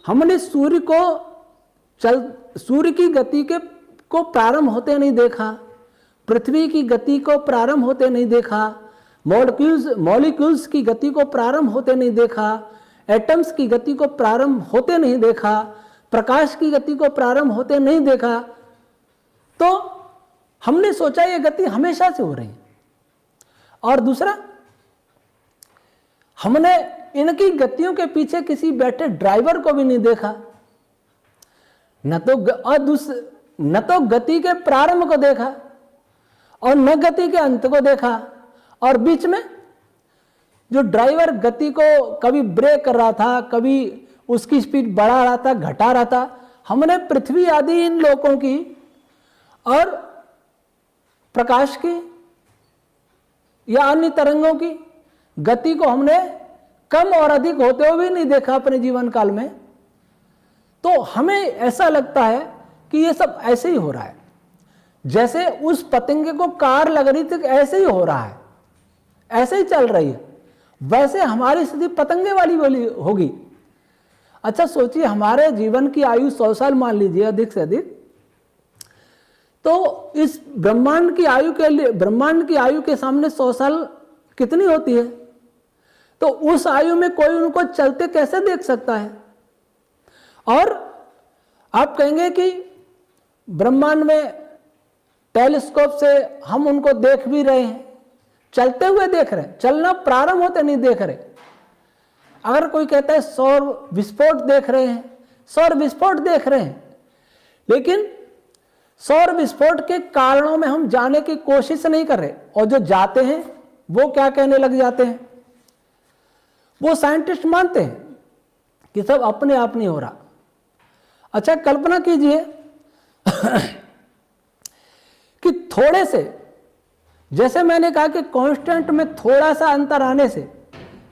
हमने सूर्य की गति को प्रारंभ होते नहीं देखा, पृथ्वी की गति को प्रारंभ होते नहीं देखा, मॉलिक्यूल्स की गति को प्रारंभ होते नहीं देखा, एटम्स की गति को प्रारंभ होते नहीं देखा, प्रकाश की गति को प्रारंभ होते नहीं देखा। तो हमने सोचा ये गति हमेशा से हो रही है। और दूसरा, हमने इनकी गतियों के पीछे किसी बैठे ड्राइवर को भी नहीं देखा, न तो गति के प्रारंभ को देखा और न गति के अंत को देखा, और बीच में जो ड्राइवर गति को कभी ब्रेक कर रहा था, कभी उसकी स्पीड बढ़ा रहा था, घटा रहा था। हमने पृथ्वी आदि इन लोकों की और प्रकाश की या अन्य तरंगों की गति को हमने कम और अधिक होते हुए भी नहीं देखा अपने जीवन काल में। तो हमें ऐसा लगता है कि ये सब ऐसे ही हो रहा है, जैसे उस पतंगे को कार लग रही थी, ऐसे ही हो रहा है, ऐसे ही चल रही है, वैसे हमारी स्थिति पतंगे वाली होगी। अच्छा सोचिए, हमारे जीवन की आयु 100 साल मान लीजिए, अधिक से अधिक, तो इस ब्रह्मांड की आयु के सामने 100 साल कितनी होती है? तो उस आयु में कोई उनको चलते कैसे देख सकता है? और आप कहेंगे कि ब्रह्मांड में टेलीस्कोप से हम उनको देख भी रहे हैं, चलते हुए देख रहे हैं, चलना प्रारंभ होते नहीं देख रहे। अगर कोई कहता है सौर विस्फोट देख रहे हैं, सौर विस्फोट देख रहे हैं, लेकिन सौर विस्फोट के कारणों में हम जाने की कोशिश नहीं कर रहे। और जो जाते हैं वो क्या कहने लग जाते हैं? वो साइंटिस्ट मानते हैं कि सब अपने आप नहीं हो रहा। अच्छा कल्पना कीजिए कि थोड़े से, जैसे मैंने कहा कि कांस्टेंट में थोड़ा सा अंतर आने से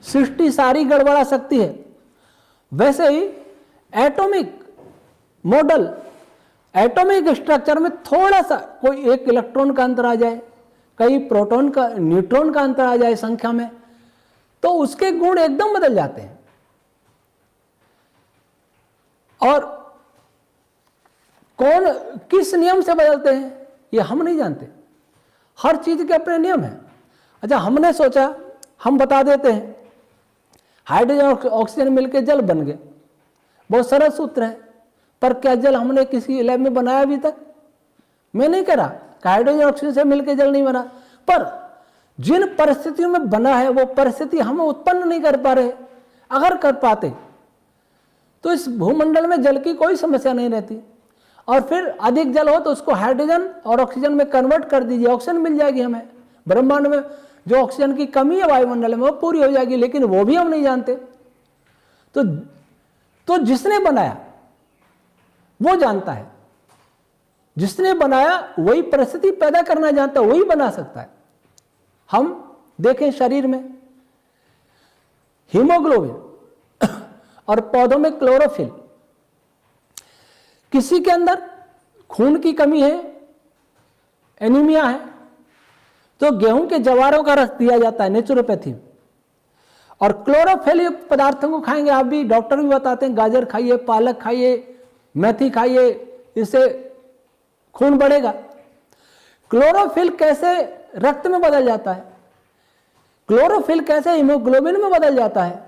सृष्टि सारी गड़बड़ा सकती है, वैसे ही एटॉमिक मॉडल, एटॉमिक स्ट्रक्चर में थोड़ा सा कोई एक इलेक्ट्रॉन का अंतर आ जाए, कई प्रोटॉन का, न्यूट्रॉन का अंतर आ जाए संख्या में, तो उसके गुण एकदम बदल जाते हैं। और कौन किस नियम से बदलते हैं ये हम नहीं जानते, हर चीज के अपने नियम हैं। अच्छा हमने सोचा, हम बता देते हैं, हाइड्रोजन और ऑक्सीजन मिलकर जल बन गए, बहुत सरल सूत्र है। पर क्या जल हमने किसी लैब में बनाया अभी तक? मैं नहीं कह रहा हाइड्रोजन ऑक्सीजन से मिलकर जल नहीं बना, पर जिन परिस्थितियों में बना है वो परिस्थिति हम उत्पन्न नहीं कर पा रहे। अगर कर पाते तो इस भूमंडल में जल की कोई समस्या नहीं रहती। और फिर अधिक जल हो तो उसको हाइड्रोजन और ऑक्सीजन में कन्वर्ट कर दीजिए, ऑक्सीजन मिल जाएगी हमें। ब्रह्मांड में जो ऑक्सीजन की कमी है वायुमंडल में वो पूरी हो जाएगी, लेकिन वो भी हम नहीं जानते। तो जिसने बनाया वो जानता है, जिसने बनाया वही परिस्थिति पैदा करना जानता है, वही बना सकता है। हम देखें शरीर में हीमोग्लोबिन और पौधों में क्लोरोफिल, किसी के अंदर खून की कमी है, एनीमिया है, तो गेहूं के जवारों का रस दिया जाता है नेचुरोपैथी। और क्लोरोफिल युक्त पदार्थों को खाएंगे, आप भी, डॉक्टर भी बताते हैं गाजर खाइए, पालक खाइए, मेथी खाइए, इससे खून बढ़ेगा। क्लोरोफिल कैसे रक्त में बदल जाता है, क्लोरोफिल कैसे हीमोग्लोबिन में बदल जाता है,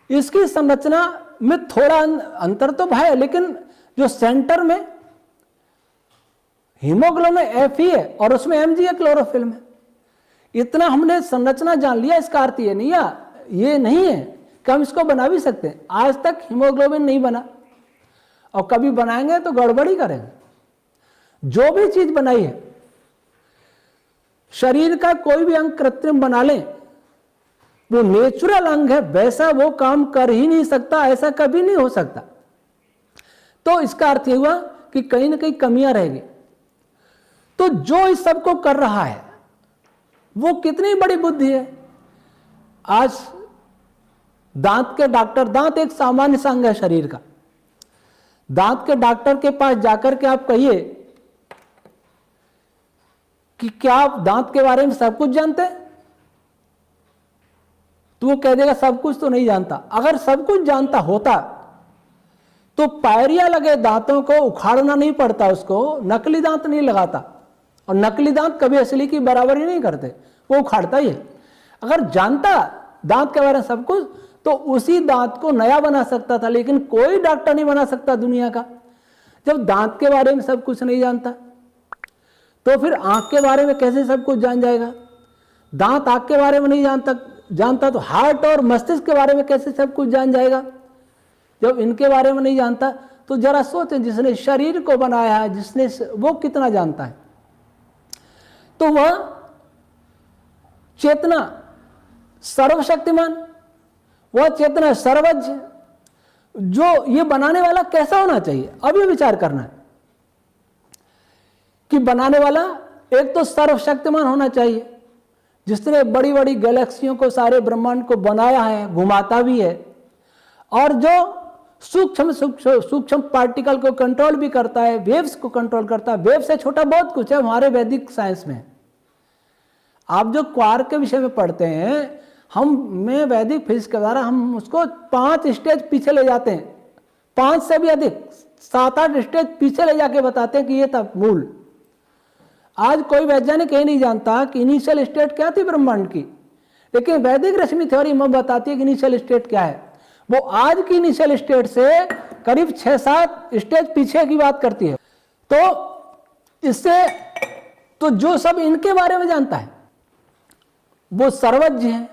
इसकी संरचना में थोड़ा अंतर तो है, लेकिन जो सेंटर में हीमोग्लोबिन एफ ही है और उसमें एमजी है क्लोरोफिल में। इतना हमने संरचना जान लिया, इसका अर्थ ये नहीं है कि हम इसको बना भी सकते हैं। आज तक हीमोग्लोबिन नहीं बना और कभी बनाएंगे तो गड़बड़ी करेंगे। जो भी चीज बनाई है, शरीर का कोई भी अंग कृत्रिम बना लें, वो नेचुरल अंग है, वैसा वो काम कर ही नहीं सकता, ऐसा कभी नहीं हो सकता। तो इसका अर्थ ये हुआ कि कहीं ना कहीं कमियां रहेगी। तो जो इस सब को कर रहा है वो कितनी बड़ी बुद्धि है। आज दांत के डॉक्टर, दांत एक सामान्य सा अंग है शरीर का, दांत के डॉक्टर के पास जाकर के आप कहिए कि क्या आप दांत के बारे में सब कुछ जानते हैं, तो वो कह देगा सब कुछ तो नहीं जानता। अगर सब कुछ जानता होता तो पायरिया लगे दांतों को उखाड़ना नहीं पड़ता, उसको नकली दांत नहीं लगाता, और नकली दांत कभी असली की बराबरी नहीं करते, वो उखाड़ता ही है। अगर जानता दांत के बारे में सब कुछ तो उसी दांत को नया बना सकता था, लेकिन कोई डॉक्टर नहीं बना सकता दुनिया का जब दांत के बारे में सब कुछ नहीं जानता। तो फिर आंख के बारे में कैसे सब कुछ जान जाएगा? दांत आंख के बारे में नहीं जानता तो हार्ट और मस्तिष्क के बारे में कैसे सब कुछ जान जाएगा? जब इनके बारे में नहीं जानता तो जरा सोचें, जिसने शरीर को बनाया है, जिसने वो कितना जानता है। तो वह चेतना सर्वशक्तिमान, वह चेतना सर्वज्ञ, जो ये बनाने वाला कैसा होना चाहिए? अब ये विचार करना है कि बनाने वाला एक तो सर्वशक्तिमान होना चाहिए, जिसने बड़ी बड़ी गैलेक्सियों को, सारे ब्रह्मांड को बनाया है, घुमाता भी है, और जो सूक्ष्म पार्टिकल को कंट्रोल भी करता है, वेव्स को कंट्रोल करता है। वेव से छोटा बहुत कुछ है हमारे वैदिक साइंस में। आप जो क्वार्क के विषय में पढ़ते हैं, मैं वैदिक फिजिक्स के द्वारा हम उसको 5 स्टेज पीछे ले जाते हैं, 5 से भी अधिक, 7-8 स्टेज पीछे ले जाके बताते हैं कि ये था मूल। आज कोई वैज्ञानिक ये नहीं जानता कि इनिशियल स्टेट क्या थी ब्रह्मांड की, लेकिन वैदिक रश्मि थ्योरी में बताती है कि इनिशियल स्टेट क्या है। वो आज की इनिशियल स्टेट से करीब 6-7 स्टेज पीछे की बात करती है। तो इससे तो जो सब इनके बारे में जानता है वो सर्वज्ञ है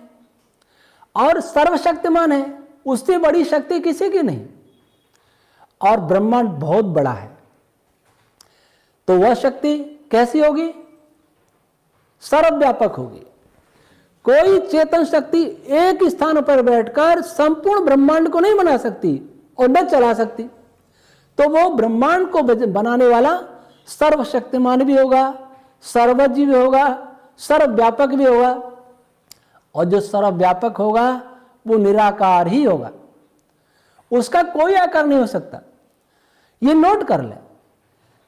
और सर्वशक्तिमान है, उससे बड़ी शक्ति किसी की नहीं। और ब्रह्मांड बहुत बड़ा है, तो वह शक्ति कैसी होगी? सर्वव्यापक होगी। कोई चेतन शक्ति एक स्थान पर बैठकर संपूर्ण ब्रह्मांड को नहीं बना सकती और न चला सकती। तो वो ब्रह्मांड को बनाने वाला सर्वशक्तिमान भी होगा, सर्वज्ञ भी होगा, सर्वव्यापक भी होगा। और जो सर्वव्यापक होगा वो निराकार ही होगा, उसका कोई आकार नहीं हो सकता। ये नोट कर ले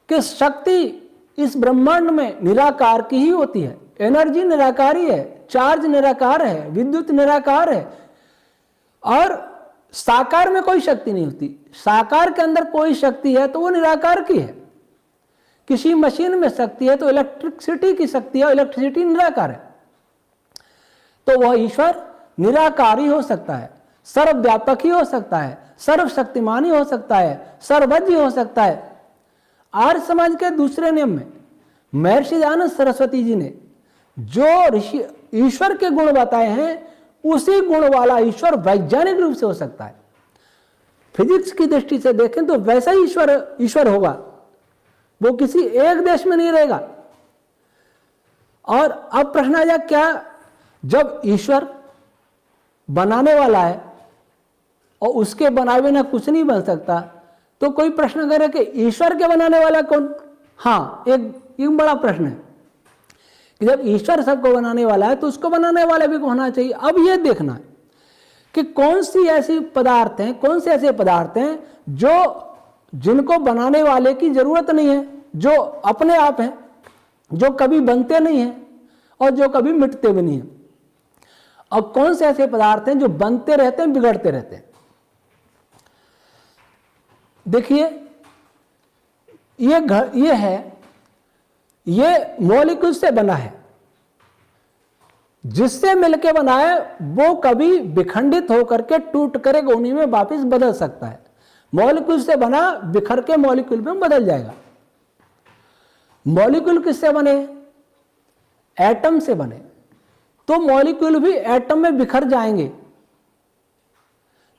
कि शक्ति इस ब्रह्मांड में निराकार की ही होती है। एनर्जी निराकारी है, चार्ज निराकार है, विद्युत निराकार है, और साकार में कोई शक्ति नहीं होती। साकार के अंदर कोई शक्ति है तो वो निराकार की है। किसी मशीन में शक्ति है तो इलेक्ट्रिसिटी की शक्ति है, इलेक्ट्रिसिटी निराकार है। तो वह ईश्वर निराकार ही हो सकता है, सर्वव्यापक ही हो सकता है, सर्वशक्तिमान ही हो सकता है, सर्वज्ञ हो सकता है। आर्य समाज के दूसरे नियम में महर्षि दयानंद सरस्वती जी ने जो ऋषि ईश्वर के गुण बताए हैं, उसी गुण वाला ईश्वर वैज्ञानिक रूप से हो सकता है। फिजिक्स की दृष्टि से देखें तो वैसा ही ईश्वर होगा, वो किसी एक देश में नहीं रहेगा। और अब प्रश्न आ जाए, क्या जब ईश्वर बनाने वाला है और उसके बनाए बिना कुछ नहीं बन सकता, तो कोई प्रश्न करे कि ईश्वर के बनाने वाला कौन? हाँ, एक बड़ा प्रश्न है कि जब ईश्वर सबको बनाने वाला है तो उसको बनाने वाला भी होना चाहिए। अब यह देखना है कि कौन से ऐसे पदार्थ हैं जिनको बनाने वाले की जरूरत नहीं है, जो अपने आप हैं, जो कभी बनते नहीं हैं और जो कभी मिटते भी नहीं हैं। और कौन से ऐसे पदार्थ हैं जो बनते रहते हैं, बिगड़ते रहते हैं। देखिए, ये मॉलिक्यूल से बना है, जिससे मिलके बना है वो कभी विखंडित होकर के टूट कर एक उन्हीं में वापस बदल सकता है। मॉलिक्यूल से बना बिखर के मॉलिक्यूल में बदल जाएगा। मॉलिक्यूल किससे बने? एटम से बने, तो मॉलिक्यूल भी एटम में बिखर जाएंगे।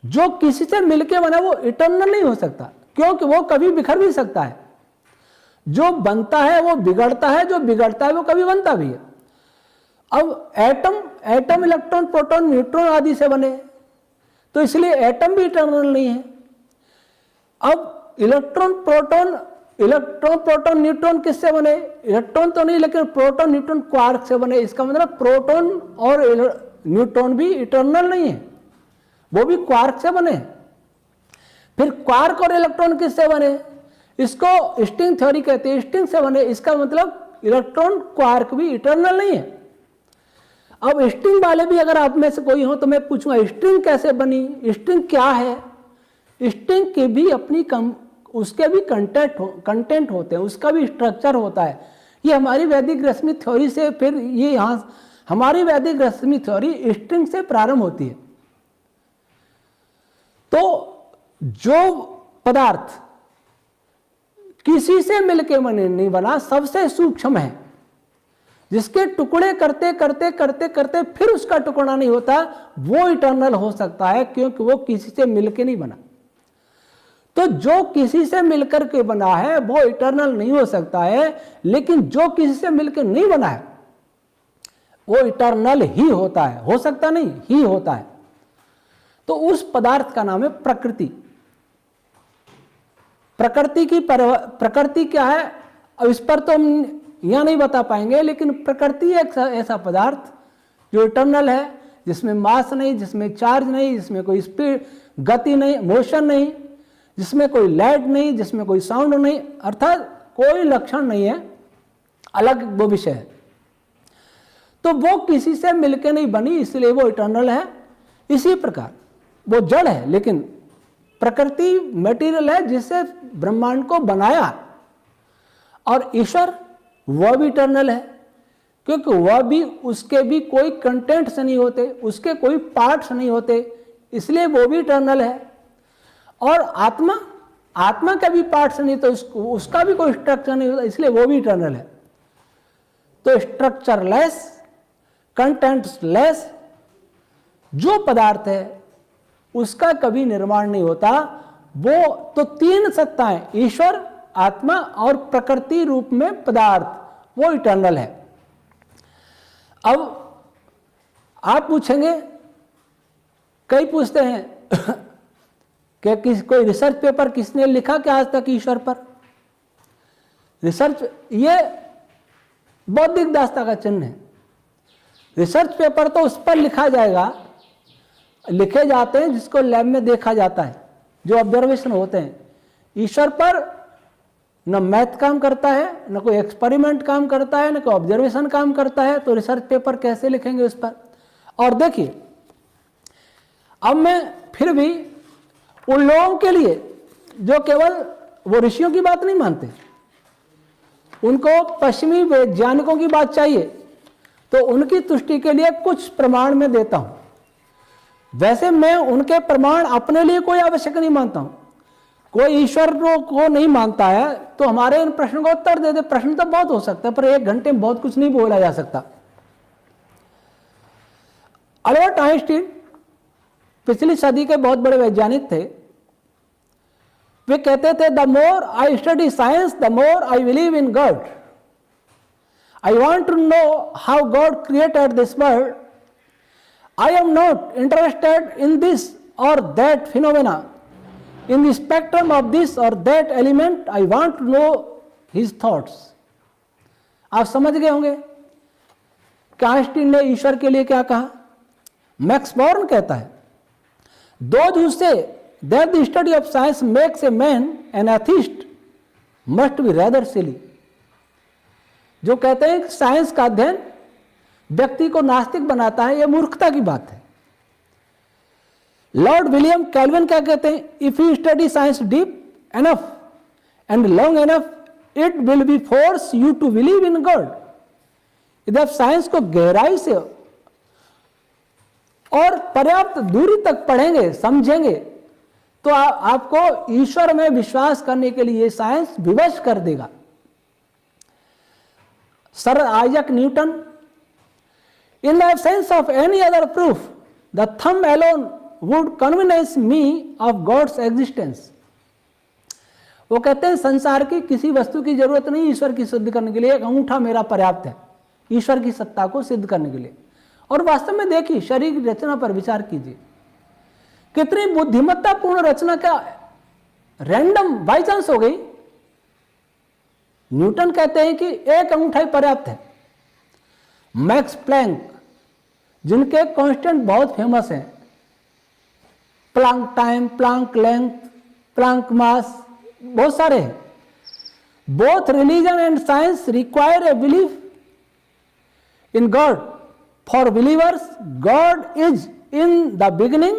जो किसी से मिलके बना वो इटर्नल नहीं हो सकता, क्योंकि वो कभी बिखर भी सकता है। जो बनता है वो बिगड़ता है, जो बिगड़ता है वो कभी बनता भी है। अब एटम इलेक्ट्रॉन, प्रोटॉन, न्यूट्रॉन आदि से बने, तो इसलिए एटम भी इटर्नल नहीं है। अब इलेक्ट्रॉन, प्रोटॉन, न्यूट्रॉन किससे बने? इलेक्ट्रॉन तो नहीं, लेकिन प्रोटॉन, न्यूट्रॉन क्वार्क से बने। इसका मतलब प्रोटॉन और न्यूट्रॉन भी इटर्नल नहीं है, वो भी क्वार्क से बने। फिर क्वार्क और इलेक्ट्रॉन किससे बने? इसको स्ट्रिंग थ्योरी कहते हैं, स्ट्रिंग से बने। इसका मतलब इलेक्ट्रॉन, क्वार्क भी इटर्नल नहीं है। अब स्ट्रिंग वाले भी अगर आप में से कोई हो तो मैं पूछूंगा, स्ट्रिंग कैसे बनी? स्ट्रिंग क्या है? स्ट्रिंग के भी अपनी उसके भी कंटेंट होते हैं, उसका भी स्ट्रक्चर होता है। ये हमारी वैदिक रश्मि थ्योरी से, फिर ये यहाँ हमारी वैदिक रश्मि थ्योरी स्ट्रिंग से प्रारंभ होती है। तो जो पदार्थ किसी से मिलके नहीं बना, सबसे सूक्ष्म है, जिसके टुकड़े करते करते करते करते फिर उसका टुकड़ा नहीं होता, वो इटर्नल हो सकता है, क्योंकि वो किसी से मिलके नहीं बना। तो जो किसी से मिलकर के बना है वो इटर्नल नहीं हो सकता है, लेकिन जो किसी से मिलकर नहीं बना है वो इटर्नल ही होता है। हो सकता नहीं, ही होता है। तो उस पदार्थ का नाम है प्रकृति। प्रकृति क्या है, अब इस पर तो हम यहां नहीं बता पाएंगे, लेकिन प्रकृति एक ऐसा पदार्थ जो इटर्नल है, जिसमें मास नहीं, जिसमें चार्ज नहीं, जिसमें कोई स्पीड, गति नहीं, मोशन नहीं, जिसमें कोई लाइट नहीं, जिसमें कोई साउंड नहीं, अर्थात कोई लक्षण नहीं है, अलग वो विषय है। तो वो किसी से मिलके नहीं बनी, इसलिए वो इटर्नल है। इसी प्रकार वो जड़ है, लेकिन प्रकृति मटेरियल है जिससे ब्रह्मांड को बनाया। और ईश्वर वह भी इटर्नल है, क्योंकि वह भी, उसके भी कोई कंटेंट्स नहीं होते, उसके कोई पार्ट्स नहीं होते, इसलिए वो भी इटर्नल है। और आत्मा का भी पार्ट्स नहीं, तो उसका भी कोई स्ट्रक्चर नहीं होता, इसलिए वो भी इटर्नल है। तो स्ट्रक्चरलेस, कंटेंट्सलेस जो पदार्थ है उसका कभी निर्माण नहीं होता। वो तो तीन सत्ताएं, ईश्वर, आत्मा और प्रकृति रूप में पदार्थ, वो इटर्नल है। अब आप पूछेंगे, कई पूछते हैं कि कोई रिसर्च पेपर किसने लिखा क्या आज तक ईश्वर पर? रिसर्च ये बौद्धिक दास्ता का चिन्ह है। रिसर्च पेपर तो उस पर लिखा जाएगा, लिखे जाते हैं जिसको लैब में देखा जाता है, जो ऑब्जर्वेशन होते हैं। ईश्वर पर न मैथ काम करता है, न कोई एक्सपेरिमेंट काम करता है, न कोई ऑब्जर्वेशन काम करता है, तो रिसर्च पेपर कैसे लिखेंगे उस पर? और देखिए, अब मैं फिर भी उन लोगों के लिए जो केवल वो ऋषियों की बात नहीं मानते, उनको पश्चिमी वैज्ञानिकों की बात चाहिए, तो उनकी तुष्टि के लिए कुछ प्रमाण मैं देता हूं। वैसे मैं उनके प्रमाण अपने लिए कोई आवश्यक नहीं मानता हूं। कोई ईश्वर को नहीं मानता है तो हमारे इन प्रश्नों का उत्तर दे दे। प्रश्न तो बहुत हो सकता है, पर एक घंटे में बहुत कुछ नहीं बोला जा सकता। अल्बर्ट आइंस्टीन पिछली सदी के बहुत बड़े वैज्ञानिक थे। वे कहते थे, the more I study science the more I believe in God. I want to know how God created this world. I am not interested in this or that phenomena, in the spectrum of this or that element. I want to know his thoughts. आप समझ गए होंगे कि Einstein ने ईश्वर के लिए क्या कहा। मैक्स बॉर्न कहता है, those who say that the study of science makes a man an atheist must be rather silly. जो कहते हैं कि साइंस का अध्ययन व्यक्ति को नास्तिक बनाता है, यह मूर्खता की बात है। लॉर्ड विलियम कैल्विन क्या कहते हैं, if you study science deep enough and long enough it will be force you to believe in God. यदि आप साइंस को गहराई से और पर्याप्त दूरी तक पढ़ेंगे, समझेंगे, तो आपको ईश्वर में विश्वास करने के लिए साइंस विवश कर देगा। Sir Isaac Newton, in the absence of any other proof, the thumb alone would convince me of God's existence. वो कहते हैं संसार की किसी वस्तु की जरूरत नहीं ईश्वर की सिद्ध करने के लिए, एक अंगूठा मेरा पर्याप्त है ईश्वर की सत्ता को सिद्ध करने के लिए। और वास्तव में देखिए, शरीर की रचना पर विचार कीजिए, कितनी बुद्धिमत्तापूर्ण रचना, क्या रैंडम बाई चांस हो गई। न्यूटन कहते हैं कि एक अंगूठा ही पर्याप्त है। मैक्स प्लैंक, जिनके कांस्टेंट बहुत फेमस हैं, Planck time, Planck length, Planck mass, बहुत सारे हैं। Both religion and science require a belief in God. For believers God is in the beginning,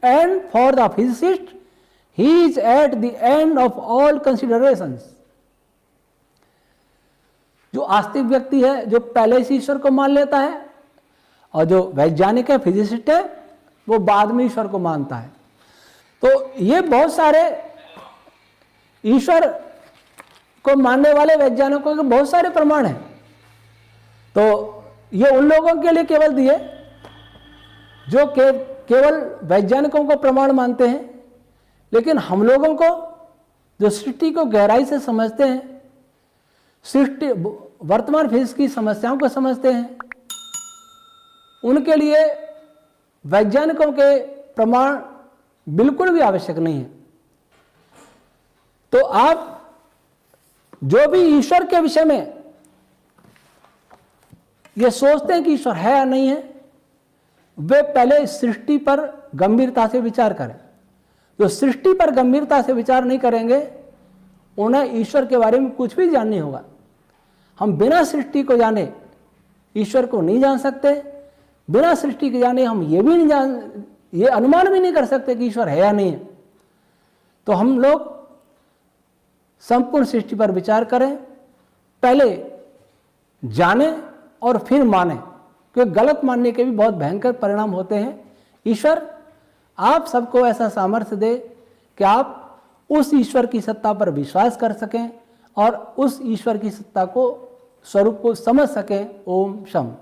and for the physicist he is at the end of all considerations. जो आस्तिक व्यक्ति है, जो पहले से ईश्वर को मान लेता है, और जो वैज्ञानिक है, फिजिसिस्ट है, वो बाद में ईश्वर को मानता है। तो ये बहुत सारे ईश्वर को मानने वाले वैज्ञानिकों के बहुत सारे प्रमाण हैं। तो ये उन लोगों के लिए केवल दिए जो केवल वैज्ञानिकों को प्रमाण मानते हैं, लेकिन हम लोगों को जो सृष्टि को गहराई से समझते हैं, सृष्टि वर्तमान फिजिक्स की समस्याओं को समझते हैं, उनके लिए वैज्ञानिकों के प्रमाण बिल्कुल भी आवश्यक नहीं है। तो आप जो भी ईश्वर के विषय में ये सोचते हैं कि ईश्वर है या नहीं है, वे पहले सृष्टि पर गंभीरता से विचार करें। जो सृष्टि पर गंभीरता से विचार नहीं करेंगे, उन्हें ईश्वर के बारे में कुछ भी जान नहीं होगा। हम बिना सृष्टि को जाने ईश्वर को नहीं जान सकते, बिना सृष्टि के जाने हम ये अनुमान भी नहीं कर सकते कि ईश्वर है या नहीं है। तो हम लोग संपूर्ण सृष्टि पर विचार करें, पहले जाने और फिर माने, क्योंकि गलत मानने के भी बहुत भयंकर परिणाम होते हैं। ईश्वर आप सबको ऐसा सामर्थ्य दे कि आप उस ईश्वर की सत्ता पर विश्वास कर सकें और उस ईश्वर की सत्ता को, स्वरूप को समझ सकें। ओम शम।